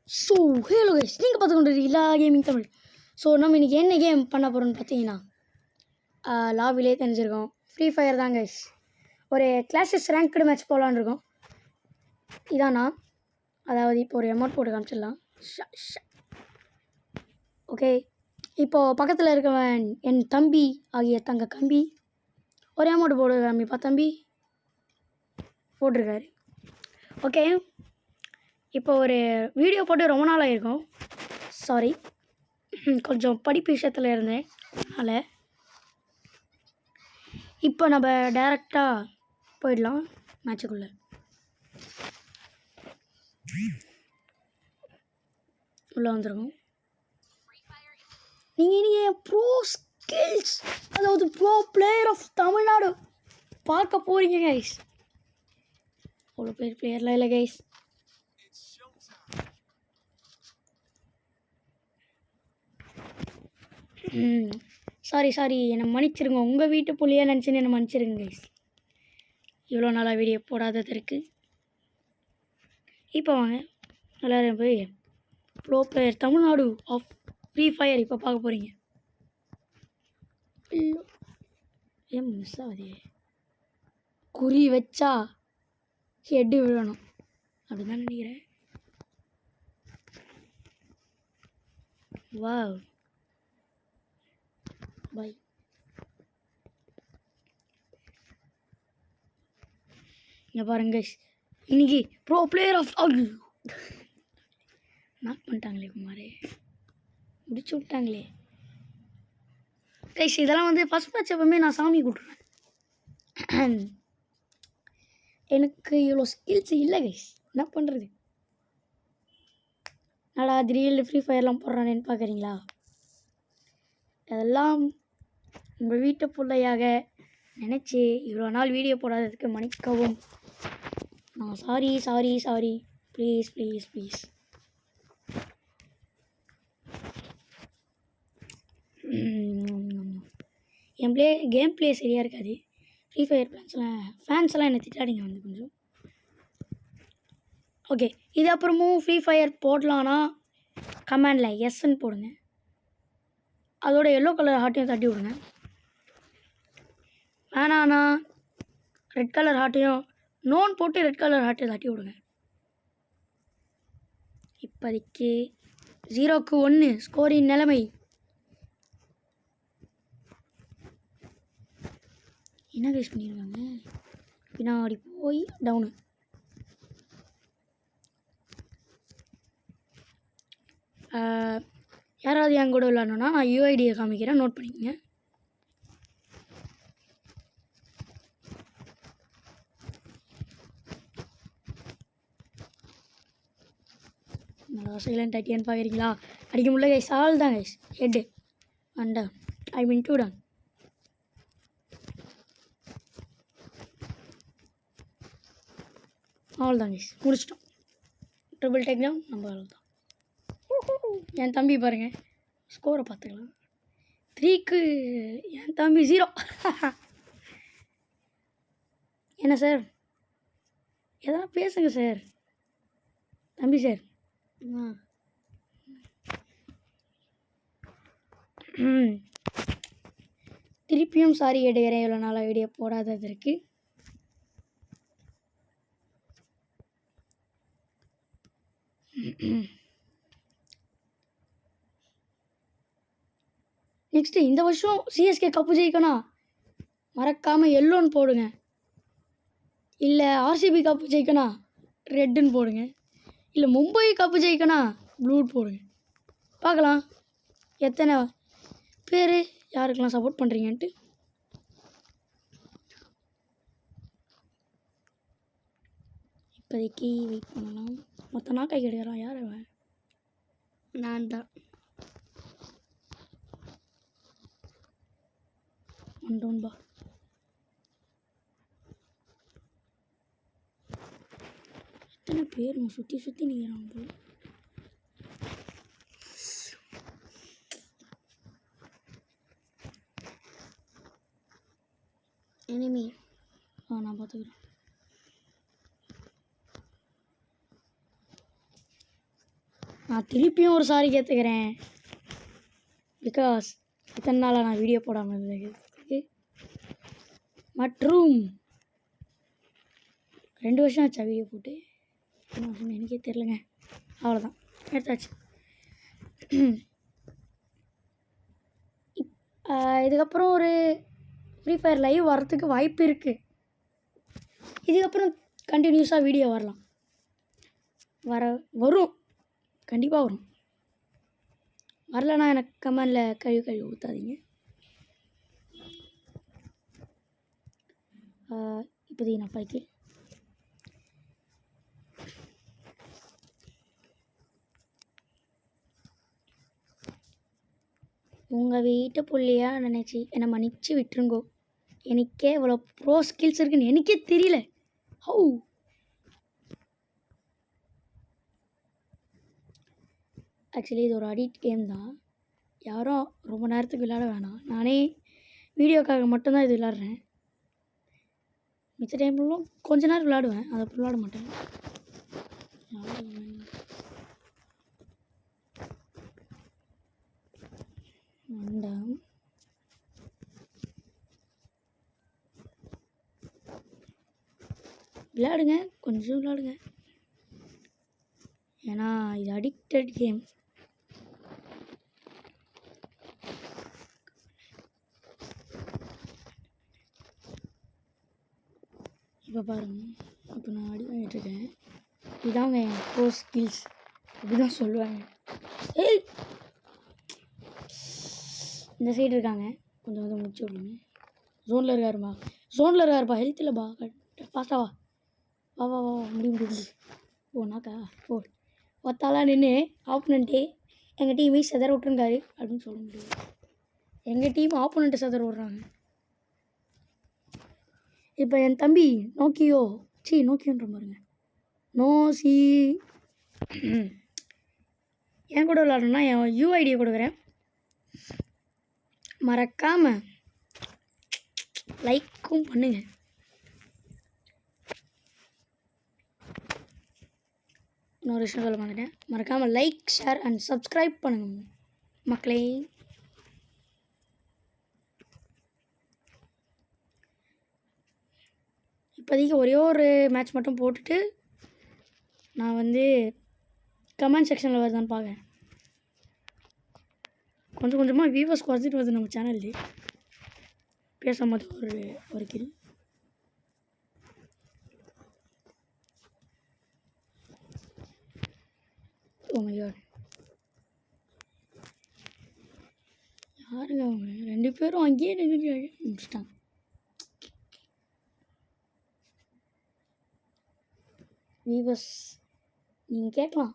So hello guys, நீங்கள் பார்த்து கொண்டு எல்லா கேமிங் தமிழ். ஸோ நம்ம இன்றைக்கி என்ன கேம் பண்ண போகிறோம்னு பார்த்தீங்கன்னா, லாபிலே தெரிஞ்சிருக்கோம், ஃப்ரீ ஃபயர் தான் கைஸ். ஒரு கிளாஸஸ் ரேங்க்டு மேட்ச் போகலான்னு இருக்கோம். இதானா, அதாவது இப்போ ஒரு அமௌண்ட் போட்டு காமிச்சிடலாம். ஓகே, இப்போது பக்கத்தில் இருக்கவன் என் தம்பி ஆகிய தங்க கம்பி. ஒரு அமௌண்ட் போடு காமிப்பா தம்பி. போட்டிருக்காரு. ஓகே, இப்போ ஒரு வீடியோ போட்டு ரொம்ப நாள் ஆகிருக்கும். சாரி, கொஞ்சம் படிப்பு விஷயத்தில் இருந்தேன். அதனால் இப்போ நம்ம டைரெக்டாக போயிடலாம் மேட்சுக்குள்ளே. உள்ளே வந்துருக்கோம். நீங்கள் ப்ரோ ஸ்கில்ஸ், அதாவது ப்ரோ பிளேயர் ஆஃப் தமிழ்நாடு பார்க்க போகிறீங்க கைஸ். அவ்வளோ பேர் பிளேயர்லாம் இல்லை கைஸ். சாரி என்னை மன்னிச்சிருங்க. உங்கள் வீட்டு புள்ளியாக நினச்சின்னு என்னை மன்னிச்சிருங்க கைஸ், இவ்வளோ நாளாக வீடியோ போடாததற்கு. இப்போ வாங்க எல்லோரும் போய் pro player Tamil Nadu of Free Fire இப்போ பார்க்க போகிறீங்க. ஏன் மிஸ் ஆகுது? குறி வச்சா ஹெட்டு விழணும் அப்படி தான் நினைக்கிறேன். Wow, bye. இங்கே பாருங்க இன்னைக்கு ப்ரோ பிளேயர் ஆஃப் நாக் பண்ணிட்டாங்களே குமாரே, முடிச்சு விட்டாங்களே கைஸ். இதெல்லாம் வந்து ஃபஸ்ட் மேட்ச் எப்பவுமே நான் சாமி கூட்டுருவேன். எனக்கு இவ்வளோ ஸ்கில்ஸ் இல்லை கைஸ், என்ன பண்ணுறது? நல்லா திடீர்னு ஃப்ரீ ஃபயர்லாம் போடுறானேன்னு பார்க்குறீங்களா? அதெல்லாம் உங்கள் வீட்டு பிள்ளையாக நினச்சி இவ்வளோ நாள் வீடியோ போடாததுக்கு மன்னிக்கவும். நான் sorry please please please. N game play சரியாக இருக்காது. ஃப்ரீ ஃபயர் ஃபேன்ஸ்லாம் என்னை திட்டாடிங்க வந்து கொஞ்சம். ஓகே, இது அப்புறமும் ஃப்ரீ ஃபயர் போடலான்னா கமெண்டில் எஸ்ன்னு போடுங்க. அதோட எல்லோ கலர் ஹார்ட்டையும் தட்டி விடுங்க. வேணாண்ணா ரெட் கலர் ஹார்ட்டையும் நோன் போட்டு ரெட் கலர் ஹார்ட்டையும் தட்டி விடுங்க. இப்போதைக்கு 0-1 ஸ்கோரின் நிலைமை. என்ன கேஸ் பண்ணியிருக்காங்க? பின்னாடி போய் டவுனு. யாராவது என் கூட விளாடணுன்னா நான் யூஐடியை காமிக்கிறேன், நோட் பண்ணிக்கங்க. நல்லா சைலண்ட் ஆகிட்டேன்னு பார்க்குறீங்களா? அடிக்க முடியல கைஸ், ஆள் தான் guys. Head and I mean 2 ton. ஆள் தான் கைஸ், முடிச்சிட்டோம். ட்ரிபிள் டேக் டவுன் நம்ம ஆள் தான். என் தம்பி பாருங்கள், ஸ்கோரை பார்த்துக்கலாம். 3க்கு என் தம்பி 0. என்ன சார், எதனா பேசுங்க சார். தம்பி சார். திருப்பியும் சாரி கேட்டுக்கிறேன் இவ்வளோ நாளாக வீடியோ போடாததற்கு. நெக்ஸ்ட்டு இந்த வருஷம் சிஎஸ்கே கப்பு ஜெயிக்கணும், மறக்காமல் எல்லோன்னு போடுங்க. இல்லை ஆர்சிபி கப்பு ஜெயிக்கணும் ரெட்டுன்னு போடுங்க. இல்லை மும்பை கப்பு ஜெயிக்கணும் ப்ளூ போடுங்க. பார்க்கலாம் எத்தனை பேர் யாருக்கெல்லாம் சப்போர்ட் பண்ணுறீங்கன்ட்டு. இப்போதைக்கு வெயிட் பண்ணலாம். மொத்த நாக்கை கிடைக்கிறான் யார் அவன்? நான் தான். ஒன்றோன்பா எத்தனை பேர் சுற்றி நிற்கிறான் போய். எனிமி நான் பார்த்துக்கிறேன். நான் திருப்பியும் ஒரு சாரி கேட்டுக்கிறேன். பிகாஸ் இத்தனை நாளாக நான் வீடியோ போடாமல் இருந்ததுக்கு. மற்றும் 2 வருஷம் ஆச்சா வீடியோ போட்டு? எத்தனை வருஷம் எனக்கே தெரிலங்க. அவ்வளோதான், எடுத்தாச்சு. இதுக்கப்புறம் ஒரு ஃப்ரீ ஃபயர் லைவ் வரத்துக்கு வாய்ப்பு இருக்குது. இதுக்கப்புறம் கண்டினியூஸாக வீடியோ வரலாம். வரும், கண்டிப்பாக வரும். வரலன்னா எனக்கு கமெண்டில் கழுவி ஊற்றாதீங்க. இப்போதைக்கு நான் பைக்கு உங்கள் வீட்டு புள்ளியாக நினச்சி என்னை மன்னிச்சு விட்டுருங்கோ. எனக்கே இவ்வளோ ப்ரோ ஸ்கில்ஸ் இருக்குன்னு எனக்கே தெரியல. ஹவு ஆக்சுவலி இது ஒரு அடிக்ட் கேம் தான். யாரும் ரொம்ப நேரத்துக்கு விளையாட வேணாம். நானே வீடியோக்காக மட்டும்தான் இது விளாட்றேன். மிச்ச டைம்லாம் கொஞ்ச நேரம் விளாடுவேன், அதை விளாட மாட்டேன். வேண்டாம். விளையாடுங்க, கொஞ்சம் விளையாடுங்க. ஏன்னா இது அடிக்டட் கேம். இப்போ பாருங்க, இப்போ நான் அடி வாங்கிட்டுருக்கேன். இதாங்க என் ப்ரோ ஸ்கில்ஸ் அப்படி தான் சொல்லுவாங்க. ஏய், இந்த சைடு இருக்காங்க, கொஞ்சம் வந்து முடிச்சு விடுங்க. ஜோனில் இருக்காருப்பா, ஹெல்த் இல்லைப்பா. ஃபாஸ்ட்டாக வா வா வா வா, முடியும். நாக்கா ஒத்தாலாம் நின்று ஆப்போனண்ட்டே எங்கள் டீமே செதற விட்டுருங்காரு அப்படின்னு சொல்ல முடியாது. எங்கள் டீம் ஆப்போனண்ட்டை செதற விட்றாங்க. இப்போ என் தம்பி நோக்கியோன்ற பாருங்க, நோசி என் கூட விளாட்றேன்னா என் யூஐடியை கொடுக்குறேன். மறக்காமல் லைக்கும் பண்ணுங்க. இன்னொரு விஷயம் சொல்ல மாட்டேன், மறக்காமல் லைக், ஷேர் அண்ட் சப்ஸ்கிரைப் பண்ணுங்க மக்களே. இப்போதைக்கு ஒரே ஒரு மேட்ச் மட்டும் போட்டுட்டு நான் வந்து கமெண்ட் செக்ஷனில் வருதான்னு பார்க்குறேன். கொஞ்சம் கொஞ்சமாக வியூவர்ஸ் குறைச்சிட்டு வருது நம்ம சேனல்லே. பேசும்போது ஒரு கில். ஓ மை காட், யாருங்க அவங்க 2 பேரும் அங்கேயே நின்று முடிச்சிட்டாங்க. வியூவர்ஸ் நீங்கள் கேட்கலாம்,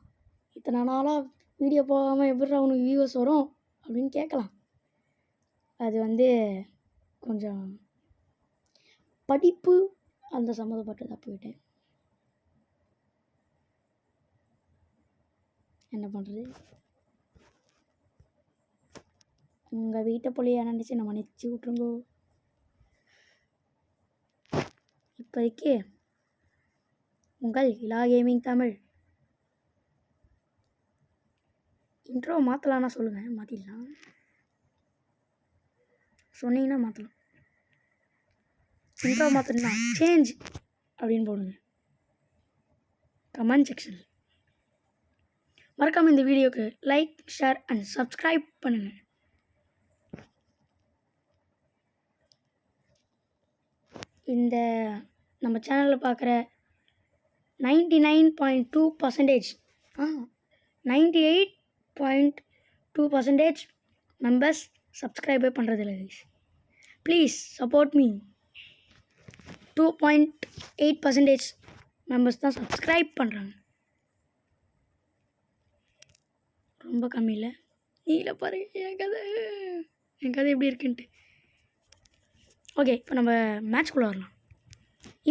இத்தனை நாளாக வீடியோ போகாமல் எப்படி அவனுக்கு வியூவர்ஸ் வரும் அப்படின்னு கேட்கலாம். அது வந்து கொஞ்சம் படிப்பு அந்த சம்மந்தப்பட்டதாக போயிட்டேன். என்ன பண்ணுறது, உங்கள் வீட்டை புள்ளியாக நினச்சி நம்ம நினச்சி விட்ருங்கோ. இப்போதைக்கு உங்கள் இலா கேமிங் தமிழ். இன்ட்ரோ மாற்றலான்னா சொல்லுங்கள், மாற்றிடலாம். சொன்னீங்கன்னா மாற்றலாம். இன்ட்ரோ மாற்றணும்னா சேஞ்ச் அப்படின்னு போடுங்க கமெண்ட் செக்ஷன். மறக்காமல் இந்த வீடியோக்கு லைக், ஷேர் அண்ட் சப்ஸ்கிரைப் பண்ணுங்கள். இந்த நம்ம சேனலில் பார்க்குற 99.2% 98.2% மெம்பர்ஸ் சப்ஸ்கிரைபே பண்ணுறதில்ல. Please support me. 2.8% மெம்பர்ஸ் தான் சப்ஸ்கிரைப் பண்ணுறாங்க. ரொம்ப கம்மி இல்லை. நீங்கள பாருங்க என் கதை எப்படி இருக்குன்ட்டு. ஓகே, இப்போ நம்ம மேட்ச்குள்ளே வரலாம்.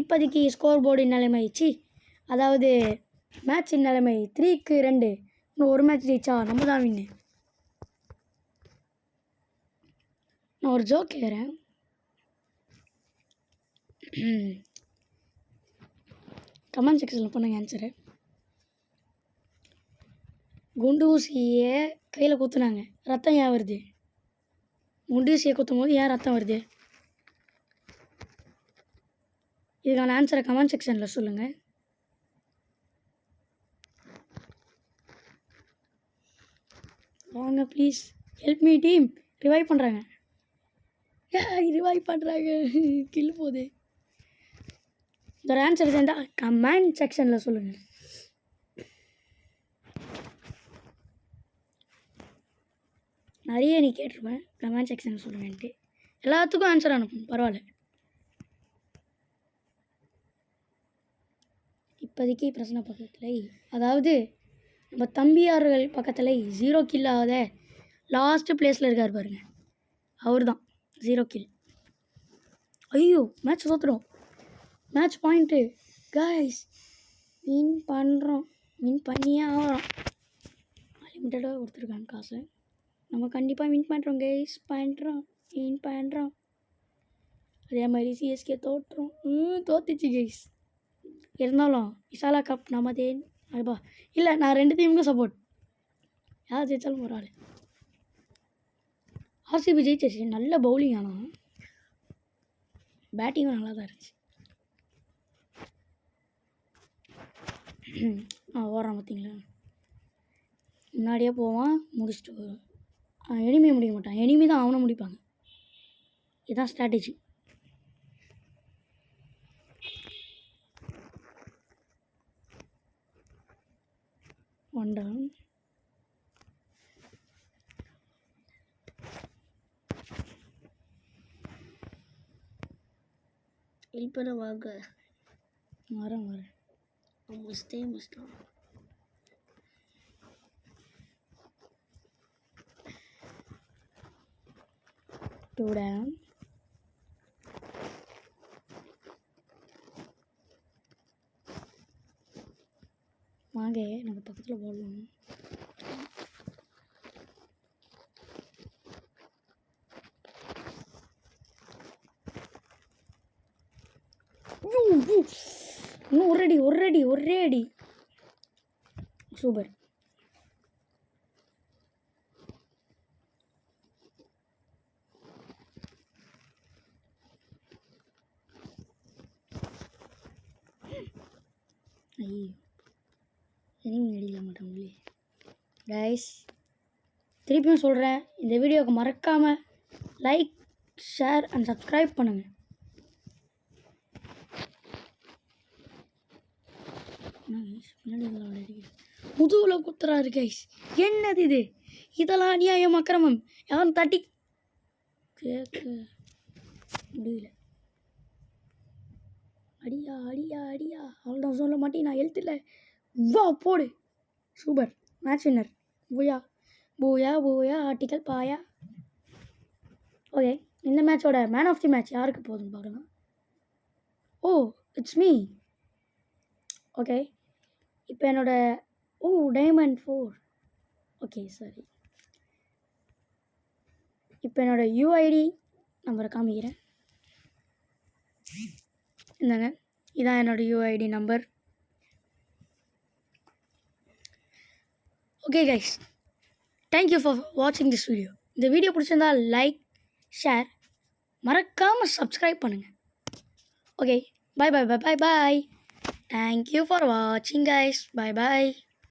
இப்போதைக்கு ஸ்கோர் போர்டு நிலைமை அதாவது மேட்சின் நிலைமை 3-2. இன்னும் ஒரு மேட்ச் ஜெயிச்சா நம்ம தான் வின்னு. நான் ஒரு ஜோக் கேட்குறேன். கமெண்ட் செக்ஷனில் பண்ணுங்க ஆன்சரு. குண்டு ஊசியை கையில் குத்துனாங்க, ரத்தம் ஏன் வருது? குண்டு ஊசியை குத்தும் போது ஏன் ரத்தம் வருது? இதுக்கான ஆன்சரை கமெண்ட் செக்ஷனில் சொல்லுங்கள். வாங்க please, help me team. Revive பண்ணுறாங்க, ரிவைவ் பண்ணுறாங்க, கில் போகுது. இதோட ஆன்சர் சேர்ந்தால் கமெண்ட் செக்ஷனில் சொல்லுங்கள். நிறைய நீ கேட்டிருப்பேன், கமெண்ட் செக்ஷனில் சொல்லுங்கன்ட்டு. எல்லாத்துக்கும் ஆன்சர் அனுப்பணும், பரவாயில்ல. இப்போதைக்கு பிரச்சனை பக்கத்தில், அதாவது நம்ம தம்பியார்கள் பக்கத்தில் 0 கில் ஆகாத லாஸ்ட்டு பிளேஸில் இருக்கார் பாருங்க, அவர் தான் 0 கில். ஐயோ, மேட்ச் தோற்றுடும். மேட்ச் பாயிண்ட்டு கைஸ், வின் பண்ணுறோம், வின் பண்ணியே ஆகிறோம். லிமிட்டடாக கொடுத்துருக்காங்க காசு, நம்ம கண்டிப்பாக வின் பண்ணுறோம் கைஸ். வின் பண்ணுறோம். அதே மாதிரி சிஎஸ்கே தோற்றுறோம். தோத்துச்சு கைஸ். இருந்தாலும் விசாலா கப் நமதே. அதுப்பா இல்லை, நான் 2 டீமுக்கும் சப்போர்ட். யார் ஜெயிச்சாலும் ஒரு ஆள். ஆர்சிபி ஜெயிச்சிருச்சு. நல்ல பவுலிங், ஆனால் பேட்டிங்கும் நல்லா தான் இருந்துச்சு. ஓடுறான் பார்த்தீங்களா, முன்னாடியே போவான், முடிச்சுட்டு வருவான். எனிமியை முடிக்க மாட்டான், எனிமி தான் அவனை முடிப்பாங்க. இதுதான் ஸ்ட்ராட்டஜி. ஒண்டா ஹெல்ப் பண்ண வாங்க. வரேன். மஸ்டான் டூடா. வாங்க, நம்ம பக்கத்தில் போடலாம். இன்னும் ஒரே அடி. சூப்பர். ஐயோ, எனிமி அடிக்கல மாட்டாங்களே கைஸ். திருப்பியும் சொல்கிறேன், இந்த வீடியோவுக்கு மறக்காமல் லைக், ஷேர் அண்ட் சப்ஸ்கிரைப் பண்ணுங்கள். முதுகில் குத்துறாரு கைஸ். என்னது இது? இதெல்லாம் அநியாயம், அக்கிரமம். யாரும் தட்டி கேட்க முடியல. அடியா அவ்வளோதான் சொல்ல மாட்டேன், நான் எழுத்துல. வா போடு, சூப்பர். Match winner. பூயா ஆர்டிக்கல் பாயா. ஓகே, இந்த மேட்சோட மேன் ஆஃப் தி மேட்ச் யாருக்கு போகுதுன்னு பார்க்கலாம். ஓ, இட்ஸ் மீ. ஓகே, இப்போ என்னோட டைமண்ட் 4. ஓகே, சரி. இப்போ என்னோட யூஐடி நம்பரை காமிக்கிறேன். இந்தாங்க, இதான் என்னோட UID number. Okay guys, thank you for வாட்சிங் திஸ் வீடியோ. இந்த வீடியோ பிடிச்சிருந்தால் லைக், ஷேர், மறக்காமல் சப்ஸ்கிரைப் பண்ணுங்கள். Okay, bye. Thank you for watching guys. Bye.